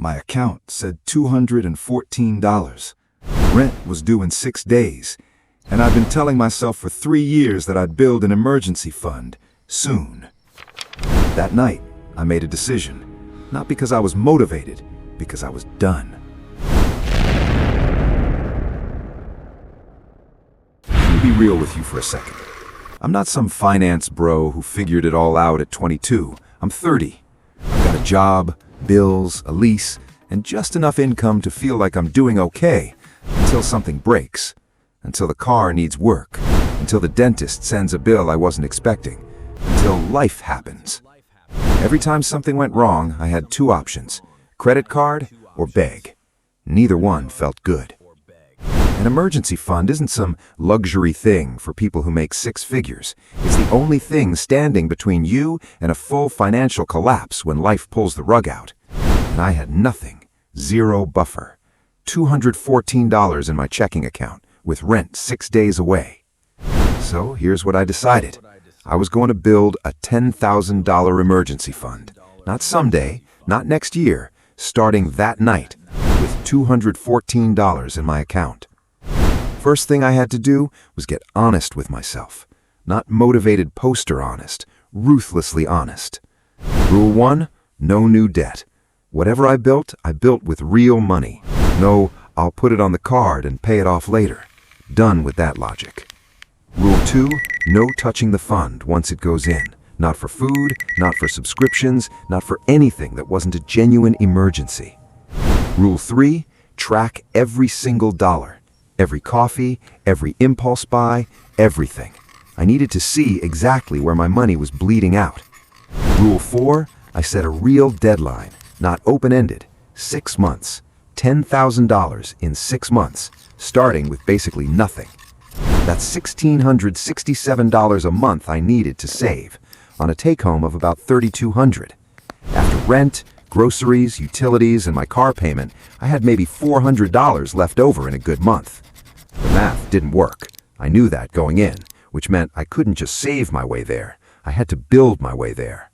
My account said $214. Rent was due in 6 days, and I'd been telling myself for 3 years that I'd build an emergency fund soon. That night, I made a decision, not because I was motivated, because I was done. Let me be real with you for a second. I'm not some finance bro who figured it all out at 22. I'm 30. I've got a job, bills, a lease, and just enough income to feel like I'm doing okay until something breaks, until the car needs work, until the dentist sends a bill I wasn't expecting, until life happens. Every time something went wrong, I had 2 options: credit card or beg. Neither one felt good. An emergency fund isn't some luxury thing for people who make 6 figures. It's the only thing standing between you and a full financial collapse when life pulls the rug out. And I had nothing, 0 buffer. $214 in my checking account, with rent 6 days away. So here's what I decided. I was going to build a $10,000 emergency fund. Not someday, not next year, starting that night, with $214 in my account. First thing I had to do was get honest with myself. Not motivated poster honest, ruthlessly honest. Rule 1, no new debt. Whatever I built with real money. No, I'll put it on the card and pay it off later. Done with that logic. Rule 2, no touching the fund once it goes in. Not for food, not for subscriptions, not for anything that wasn't a genuine emergency. Rule 3, track every single dollar. Every coffee, every impulse buy, everything. I needed to see exactly where my money was bleeding out. Rule 4, I set a real deadline, not open-ended. 6 months. $10,000 in 6 months, starting with basically nothing. That's $1,667 a month I needed to save, on a take-home of about $3,200. After rent, groceries, utilities, and my car payment, I had maybe $400 left over in a good month. The math didn't work. I knew that going in, which meant I couldn't just save my way there. I had to build my way there.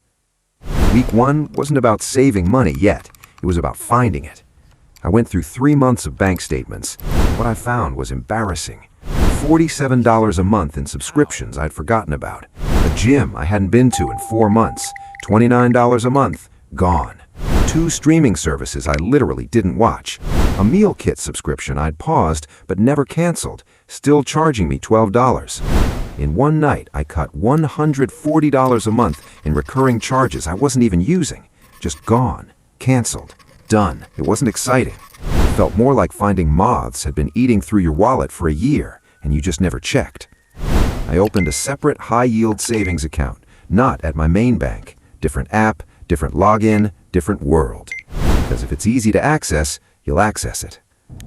Week 1 wasn't about saving money yet. It was about finding it. I went through 3 months of bank statements. What I found was embarrassing. $47 a month in subscriptions I'd forgotten about. A gym I hadn't been to in 4 months. $29 a month, gone. 2 streaming services I literally didn't watch. A meal kit subscription I'd paused but never canceled, still charging me $12. In one night, I cut $140 a month in recurring charges I wasn't even using. Just gone, canceled, done. It wasn't exciting. It felt more like finding moths had been eating through your wallet for a year and you just never checked. I opened a separate high-yield savings account, not at my main bank. Different app, different login, different world. Because if it's easy to access, you'll access it.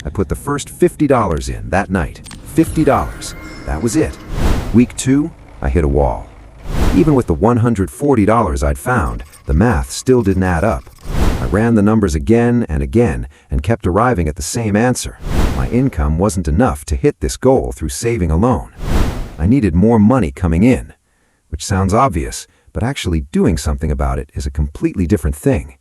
I put the first $50 in that night. $50. That was it. Week 2, I hit a wall. Even with the $140 I'd found, the math still didn't add up. I ran the numbers again and kept arriving at the same answer. My income wasn't enough to hit this goal through saving alone. I needed more money coming in, which sounds obvious, but actually doing something about it is a completely different thing.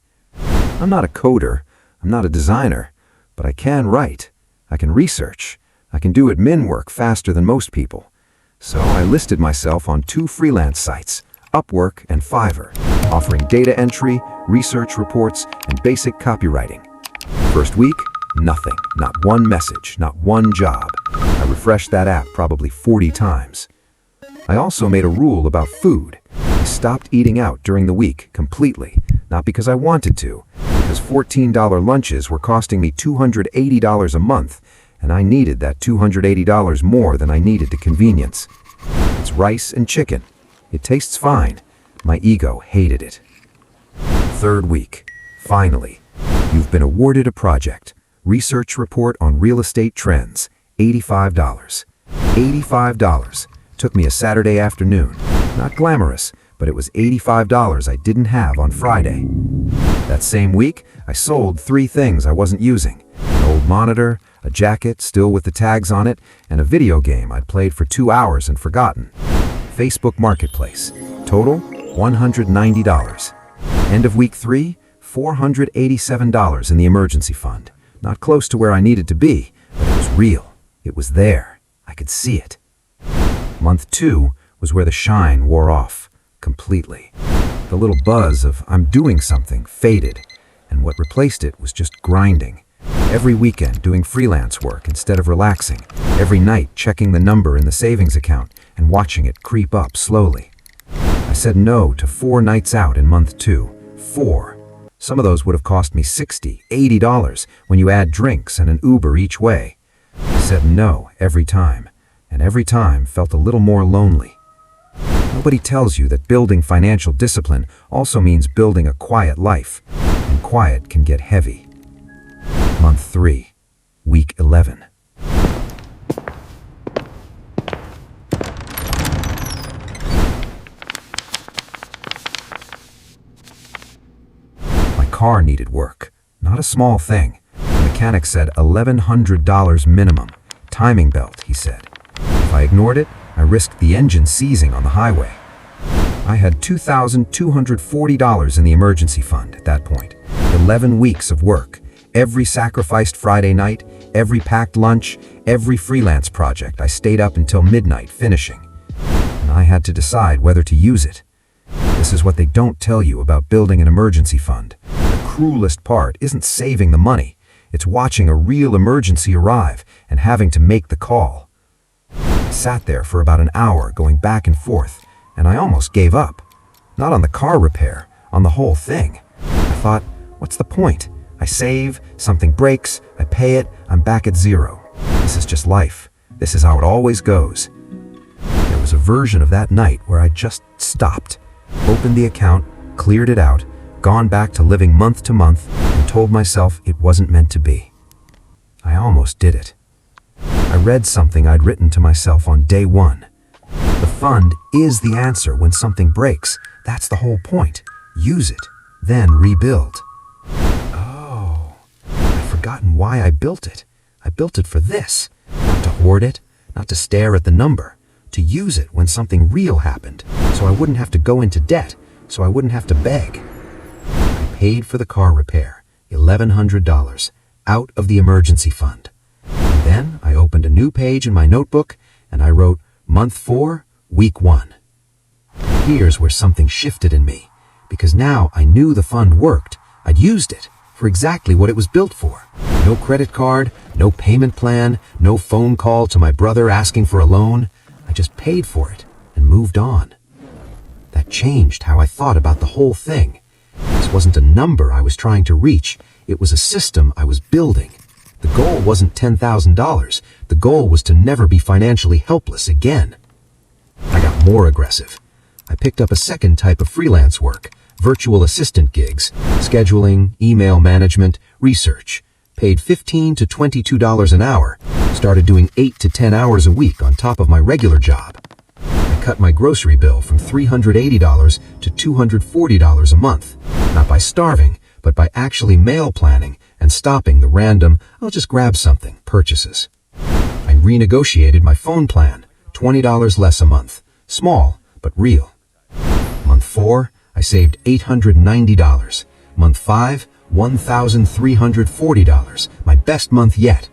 I'm not a coder, I'm not a designer, but I can write, I can research, I can do admin work faster than most people. So I listed myself on 2 freelance sites, Upwork and Fiverr, offering data entry, research reports, and basic copywriting. First week, nothing, not one message, not one job. I refreshed that app probably 40 times. I also made a rule about food. I stopped eating out during the week completely, not because I wanted to, because $14 lunches were costing me $280 a month, and I needed that $280 more than I needed to convenience. It's rice and chicken. It tastes fine. My ego hated it. Third week. Finally. You've been awarded a project. Research report on real estate trends. $85. $85. Took me a Saturday afternoon. Not glamorous, but it was $85 I didn't have on Friday. That same week, I sold 3 things I wasn't using. An old monitor, a jacket still with the tags on it, and a video game I'd played for 2 hours and forgotten. Facebook Marketplace. Total, $190. End of week 3, $487 in the emergency fund. Not close to where I needed to be, but it was real. It was there. I could see it. Month 2 was where the shine wore off completely. The little buzz of I'm doing something faded, and what replaced it was just grinding. Every weekend doing freelance work instead of relaxing. Every night checking the number in the savings account and watching it creep up slowly. I said no to 4 nights out in month 2. 4. Some of those would have cost me $60, $80 when you add drinks and an Uber each way. I said no every time, and every time felt a little more lonely. Nobody tells you that building financial discipline also means building a quiet life, and quiet can get heavy. Month 3, week 11. My car needed work, not a small thing. The mechanic said $1,100 minimum. Timing belt, he said. If I ignored it, I risked the engine seizing on the highway. I had $2,240 in the emergency fund at that point. 11 weeks of work. Every sacrificed Friday night, every packed lunch, every freelance project I stayed up until midnight finishing. And I had to decide whether to use it. This is what they don't tell you about building an emergency fund. The cruelest part isn't saving the money. It's watching a real emergency arrive and having to make the call. I sat there for about an hour going back and forth, and I almost gave up. Not on the car repair, on the whole thing. I thought, what's the point? I save, something breaks, I pay it, I'm back at zero. This is just life. This is how it always goes. There was a version of that night where I just stopped, opened the account, cleared it out, gone back to living month to month, and told myself it wasn't meant to be. I almost did it. I read something I'd written to myself on day 1. The fund is the answer when something breaks. That's the whole point. Use it, then rebuild. Oh, I'd forgotten why I built it. I built it for this. Not to hoard it, not to stare at the number. To use it when something real happened, so I wouldn't have to go into debt, so I wouldn't have to beg. I paid for the car repair, $1,100, out of the emergency fund. Then I opened a new page in my notebook and I wrote month 4, week 1. Here's where something shifted in me, because now I knew the fund worked. I'd used it for exactly what it was built for. No credit card, no payment plan, no phone call to my brother asking for a loan. I just paid for it and moved on. That changed how I thought about the whole thing. This wasn't a number I was trying to reach. It was a system I was building. The goal wasn't $10,000. The goal was to never be financially helpless again. I got more aggressive. I picked up a second type of freelance work, virtual assistant gigs, scheduling, email management, research. Paid $15 to $22 an hour. Started doing 8 to 10 hours a week on top of my regular job. I cut my grocery bill from $380 to $240 a month. Not by starving, but by actually mail planning and stopping the random, I'll just grab something, purchases. I renegotiated my phone plan, $20 less a month. Small, but real. Month 4, I saved $890. Month 5, $1,340, my best month yet.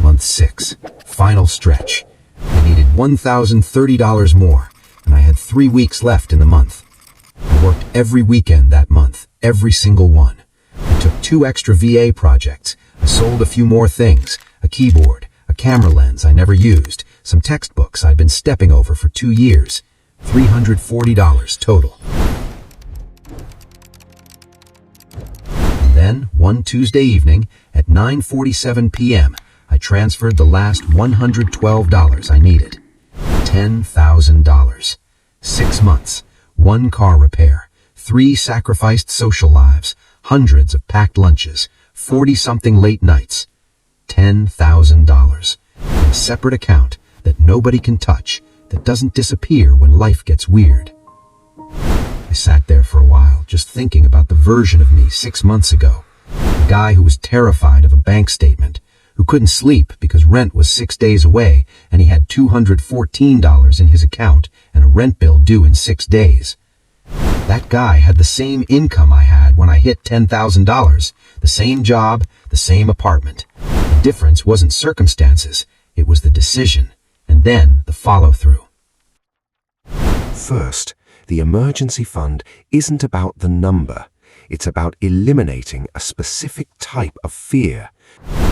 Month 6, final stretch. I needed $1,030 more, and I had 3 weeks left in the month. I worked every weekend that month, every single one. I took 2 extra VA projects. I sold a few more things, a keyboard, a camera lens I never used, some textbooks I'd been stepping over for 2 years. $340 total. And then, one Tuesday evening, at 9:47 p.m., I transferred the last $112 I needed. $10,000. 6 months, 1 car repair, 3 sacrificed social lives, hundreds of packed lunches, 40-something late nights. $10,000. In a separate account that nobody can touch, that doesn't disappear when life gets weird. I sat there for a while, just thinking about the version of me 6 months ago. The guy who was terrified of a bank statement, who couldn't sleep because rent was 6 days away and he had $214 in his account and a rent bill due in 6 days. That guy had the same income I had when I hit $10,000, the same job, the same apartment. The difference wasn't circumstances, it was the decision, and then the follow-through. First, the emergency fund isn't about the number. It's about eliminating a specific type of fear.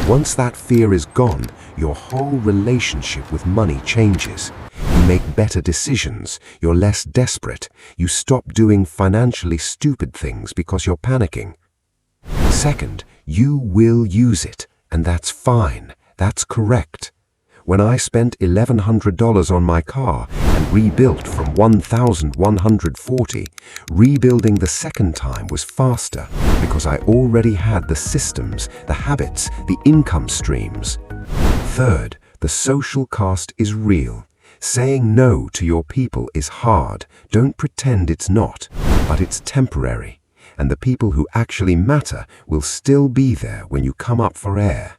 Once that fear is gone, your whole relationship with money changes. You make better decisions, you're less desperate, you stop doing financially stupid things because you're panicking. Second, you will use it, and that's fine, that's correct. When I spent $1,100 on my car and rebuilt from $1,140, rebuilding the second time was faster because I already had the systems, the habits, the income streams. Third, the social cost is real. Saying no to your people is hard. Don't pretend it's not, but it's temporary. And the people who actually matter will still be there when you come up for air.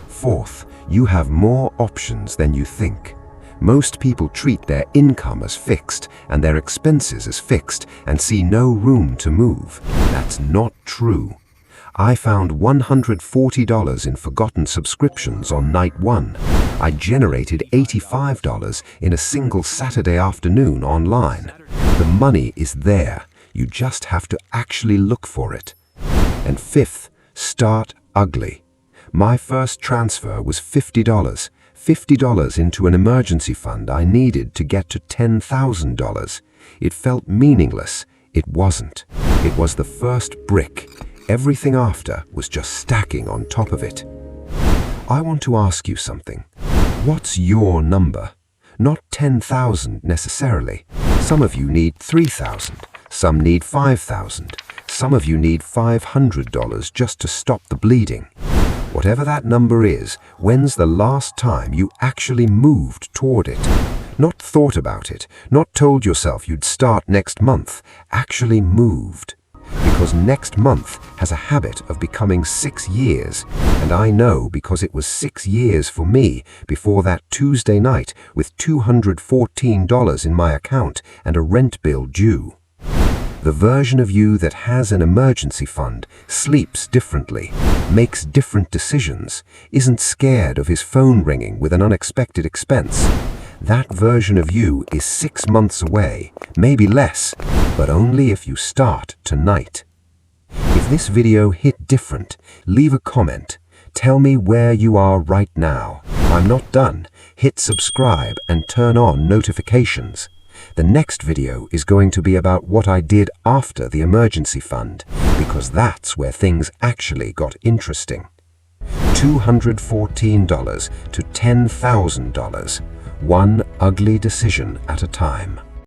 Fourth, you have more options than you think. Most people treat their income as fixed and their expenses as fixed and see no room to move. That's not true. I found $140 in forgotten subscriptions on night one. I generated $85 in a single Saturday afternoon online. The money is there. You just have to actually look for it. And fifth, start ugly. My first transfer was $50. $50 into an emergency fund I needed to get to $10,000. It felt meaningless. It wasn't. It was the first brick. Everything after was just stacking on top of it. I want to ask you something. What's your number? Not 10,000 necessarily. Some of you need 3,000. Some need 5,000. Some of you need $500 just to stop the bleeding. Whatever that number is, when's the last time you actually moved toward it? Not thought about it, not told yourself you'd start next month, actually moved. Because next month has a habit of becoming 6 years, and I know because it was 6 years for me before that Tuesday night with $214 in my account and a rent bill due. The version of you that has an emergency fund sleeps differently, makes different decisions, isn't scared of his phone ringing with an unexpected expense. That version of you is 6 months away, maybe less, but only if you start tonight. If this video hit different, leave a comment. Tell me where you are right now. I'm not done. Hit subscribe and turn on notifications. The next video is going to be about what I did after the emergency fund, because that's where things actually got interesting. $214 to $10,000. One ugly decision at a time.